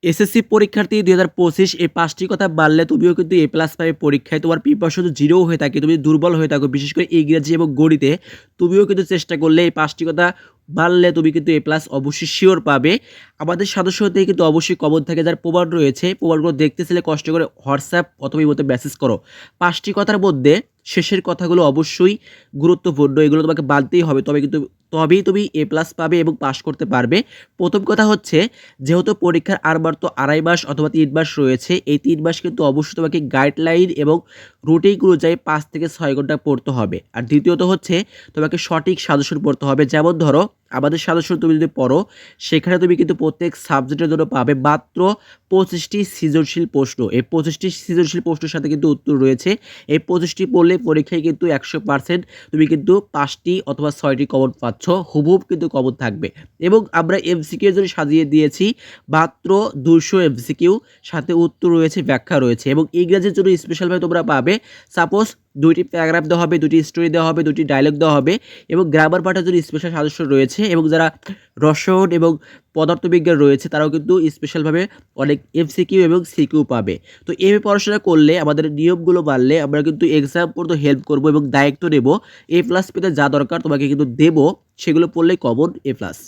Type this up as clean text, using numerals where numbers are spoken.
SSC পরীক্ষার্থী ২০২৫ এই ৫টি কথা বাড়লে তুমিও কিন্তু এ প্লাস পাবে পরীক্ষায়। তোমার প্রিপারেশন যদি জিরোও হয়ে থাকে, তুমি দুর্বল হয়ে থাকো, বিশেষ করে ইংরেজি এবং গণিতে, তুমিও কিন্তু চেষ্টা করলে এই ৫টি কথা বাড়লে তুমি কিন্তু এ প্লাস অবশ্যই সিওর পাবে। আমাদের সদস্যদের কিন্তু অবশ্যই কমন থাকে, যার প্রমাণ রয়েছে। প্রমাণগুলো দেখতে চাইলে কষ্ট করে হোয়াটসঅ্যাপ অথবা ইমোতে মেসেজ করো। ৫টি কথার মধ্যে শেষের কথাগুলো অবশ্যই গুরুত্বপূর্ণ, এগুলো তোমাকে বানতেই হবে, তবেই তুমি এ প্লাস পাবে এবং পাস করতে পারবে। প্রথম কথা হচ্ছে, যেহেতু পরীক্ষার আর মাত্র ২.৫ মাস অথবা ৩ মাস রয়েছে, এই ৩ মাস কিন্তু অবশ্যই তোমাকে গাইডলাইন এবং রুটিন অনুযায়ী ৫ থেকে ৬ ঘন্টা পড়তে হবে। আর দ্বিতীয়ত হচ্ছে, তোমাকে সঠিক সাজেশন পড়তে হবে। যেমন ধরো, আমাদের সাজেশন তুমি যদি পড়ো, সেখানে তুমি কিন্তু প্রত্যেক সাবজেক্টের জন্য পাবে মাত্র ২৫টি সৃজনশীল প্রশ্ন। এই ২৫টি সৃজনশীল প্রশ্নের সাথে কিন্তু উত্তর রয়েছে। এই ২৫টি পড়লে পরীক্ষায় কিন্তু ১০০% তুমি কিন্তু ৫টি অথবা ৬টি কমন পাচ্ছ, হুবহুব কিন্তু কমন থাকবে। এবং আমরা এমসিকিউ এর জন্য সাজিয়ে দিয়েছি মাত্র ২০০ এমসিকিউ, সাথে উত্তর রয়েছে, ব্যাখ্যা রয়েছে। এবং ইংরেজির জন্য স্পেশালভাবে তোমরা পাবে, সাপোজ ২টি প্যারাগ্রাফ দেওয়া হবে, ২টি স্টোরি দেওয়া হবে, ২টি ডায়লগ দেওয়া হবে, এবং গ্রামার পার্টের জন্য স্পেশাল সাজেশন রয়েছে। এবং যারা রসায়ন এবং পদার্থবিজ্ঞান রয়েছে, তারাও কিন্তু স্পেশালভাবে অনেক এমসিকিউ এবং সিকিউ পাবে। তো এইভাবে পড়াশোনা করলে, আমাদের নিয়মগুলো মানলে, আমরা কিন্তু এক্সাম পর্যন্ত হেল্প করবো এবং দায়িত্ব নেব। এ প্লাস পেতে যা দরকার তোমাকে কিন্তু দেবো, সেগুলো পড়লেই কমন এ প্লাস।